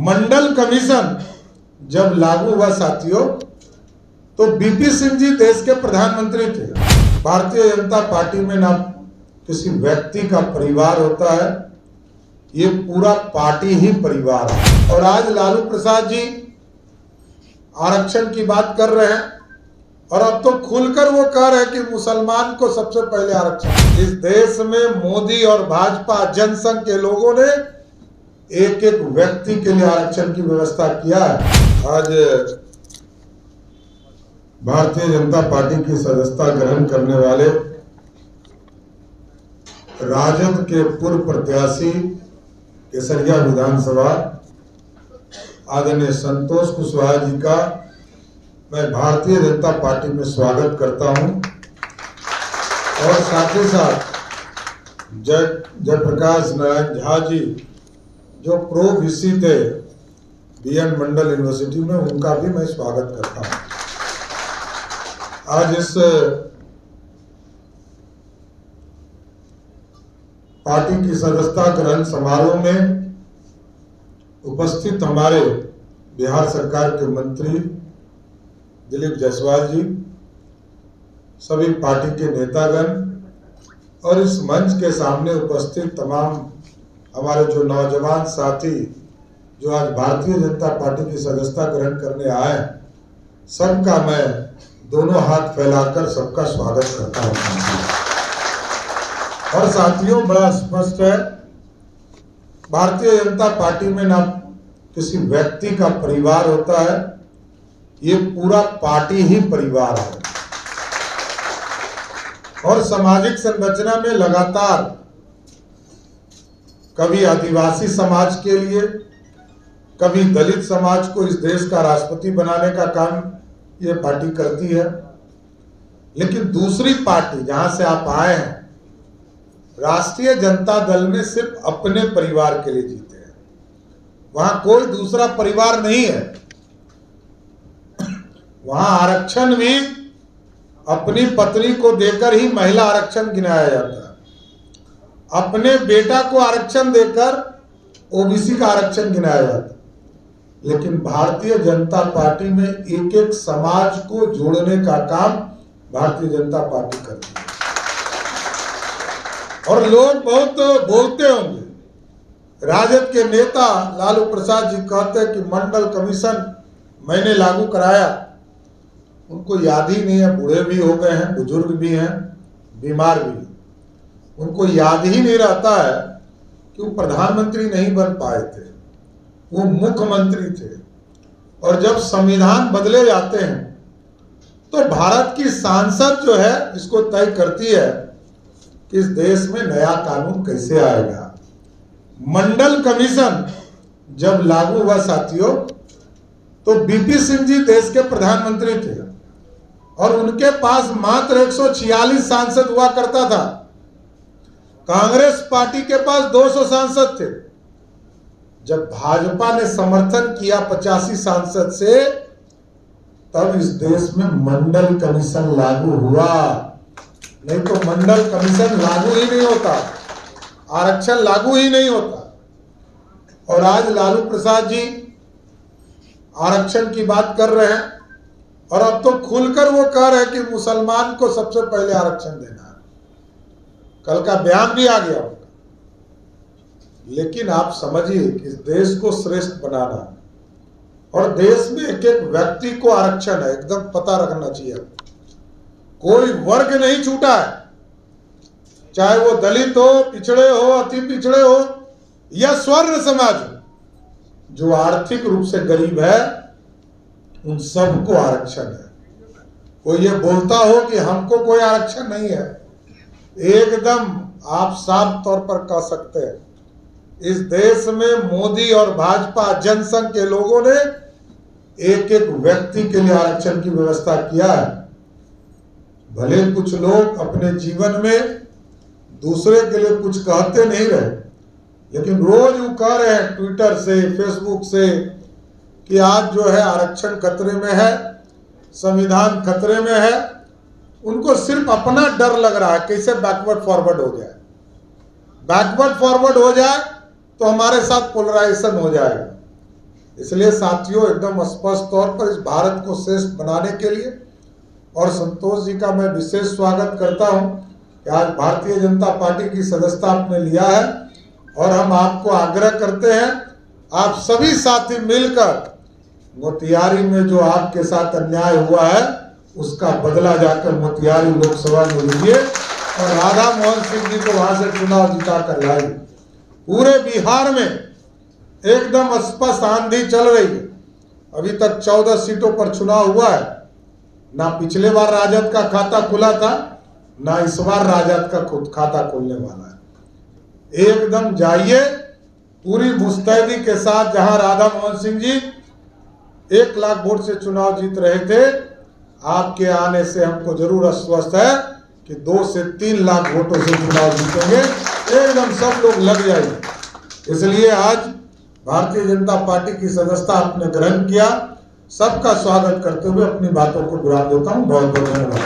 मंडल commission जब लागू हुआ साथियों, तो बीपी सिंह जी देश के प्रधानमंत्री थे। भारतीय जनता पार्टी में ना किसी व्यक्ति का परिवार होता है, ये पूरा पार्टी ही परिवार है। और आज लालू प्रसाद जी आरक्षण की बात कर रहे हैं और अब तो खुलकर वो कह रहे हैं कि मुसलमान को सबसे पहले आरक्षण। इस देश में मोदी और भाजपा जनसंघ के लोगों ने एक एक व्यक्ति के लिए आरक्षण की व्यवस्था किया है। आज भारतीय जनता पार्टी की सदस्यता ग्रहण करने वाले राजद के पूर्व प्रत्याशी केसरिया विधानसभा आदरणीय संतोष कुशवाहा जी का मैं भारतीय जनता पार्टी में स्वागत करता हूं और साथ ही साथ जयप्रकाश नारायण झा जी जो प्रो वीसी थे बीएन मंडल यूनिवर्सिटी में, उनका भी मैं स्वागत करता हूं। आज इस पार्टी की सदस्यता ग्रहण समारोह में उपस्थित हमारे बिहार सरकार के मंत्री दिलीप जायसवाल जी, सभी पार्टी के नेतागण और इस मंच के सामने उपस्थित तमाम हमारे जो नौजवान साथी जो आज भारतीय जनता पार्टी की सदस्यता ग्रहण करने आए हैं, सबका मैं दोनों हाथ फैलाकर सबका स्वागत करता हूं। और साथियों, बड़ा स्पष्ट है, भारतीय जनता पार्टी में ना किसी व्यक्ति का परिवार होता है, ये पूरा पार्टी ही परिवार है। और सामाजिक संरचना में लगातार कभी आदिवासी समाज के लिए, कभी दलित समाज को इस देश का राष्ट्रपति बनाने का काम ये पार्टी करती है। लेकिन दूसरी पार्टी जहां से आप आए हैं, राष्ट्रीय जनता दल में सिर्फ अपने परिवार के लिए जीते हैं, वहां कोई दूसरा परिवार नहीं है। वहां आरक्षण भी अपनी पत्नी को देकर ही महिला आरक्षण गिनाया जाता है, अपने बेटा को आरक्षण देकर ओबीसी का आरक्षण गिनाया जाता है। लेकिन भारतीय जनता पार्टी में एक एक समाज को जोड़ने का काम भारतीय जनता पार्टी करती है। और लोग बहुत बोलते होंगे, राजद के नेता लालू प्रसाद जी कहते हैं कि मंडल कमीशन मैंने लागू कराया। उनको याद ही नहीं है, बूढ़े भी हो गए हैं, बुजुर्ग भी हैं, बीमार भी। उनको याद ही नहीं रहता है कि वो प्रधानमंत्री नहीं बन पाए थे, वो मुख्यमंत्री थे। और जब संविधान बदले जाते हैं तो भारत की संसद जो है इसको तय करती है कि इस देश में नया कानून कैसे आएगा। मंडल कमीशन जब लागू हुआ साथियों, तो बीपी सिंह जी देश के प्रधानमंत्री थे और उनके पास मात्र 146 सांसद हुआ करता था। कांग्रेस पार्टी के पास 200 सांसद थे। जब भाजपा ने समर्थन किया 85 सांसद से, तब इस देश में मंडल कमीशन लागू हुआ। नहीं तो मंडल कमीशन लागू ही नहीं होता, आरक्षण लागू ही नहीं होता। और आज लालू प्रसाद जी आरक्षण की बात कर रहे हैं और अब तो खुलकर वो कह रहे हैं कि मुसलमान को सबसे पहले आरक्षण देना है। कल का बयान भी आ गया उनका। लेकिन आप समझिए कि इस देश को श्रेष्ठ बनाना और देश में एक एक व्यक्ति को आरक्षण है, एकदम पता रखना चाहिए। कोई वर्ग नहीं छूटा है, चाहे वो दलित हो, पिछड़े हो, अति पिछड़े हो या स्वर्ण समाज हो। जो आर्थिक रूप से गरीब है उन सबको आरक्षण है। कोई ये बोलता हो कि हमको कोई आरक्षण नहीं है, एकदम आप साफ तौर पर कह सकते हैं, इस देश में मोदी और भाजपा जनसंघ के लोगों ने एक एक व्यक्ति के लिए आरक्षण की व्यवस्था किया है। भले कुछ लोग अपने जीवन में दूसरे के लिए कुछ कहते नहीं रहे, लेकिन रोज वो कह रहे हैं ट्विटर से, फेसबुक से कि आज जो है आरक्षण खतरे में है, संविधान खतरे में है। उनको सिर्फ अपना डर लग रहा है कैसे बैकवर्ड फॉरवर्ड हो जाए। बैकवर्ड फॉरवर्ड हो जाए तो हमारे साथ पोलराइजेशन हो जाएगा। इसलिए साथियों, एकदम स्पष्ट तौर पर इस भारत को श्रेष्ठ बनाने के लिए और संतोष जी का मैं विशेष स्वागत करता हूं कि आज भारतीय जनता पार्टी की सदस्यता आपने लिया है और हम आपको आग्रह करते हैं, आप सभी साथी मिलकर मोतिहारी में जो आपके साथ अन्याय हुआ है उसका बदला जाकर मोतिहारी लोकसभा में लीजिए और राधा मोहन सिंह जी को वहां से चुनाव जिता कर लाइए। पूरे बिहार में एकदम स्पष्ट आंधी चल रही है। अभी तक 14 सीटों पर चुनाव हुआ है। ना पिछले बार राजद का खाता खुला था, ना इस बार राजद का खुद खाता खोलने वाला है। एकदम जाइए पूरी मुस्तैदी के साथ। जहां राधा मोहन सिंह जी 1 लाख वोट से चुनाव जीत रहे थे, आपके आने से हमको जरूर आश्वस्त है कि 2 से 3 लाख वोटों से चुनाव जीतेंगे। एकदम सब लोग लग जाएंगे। इसलिए आज भारतीय जनता पार्टी की सदस्यता आपने ग्रहण किया। सबका स्वागत करते हुए अपनी बातों को विराम देता हूं। बहुत बहुत धन्यवाद।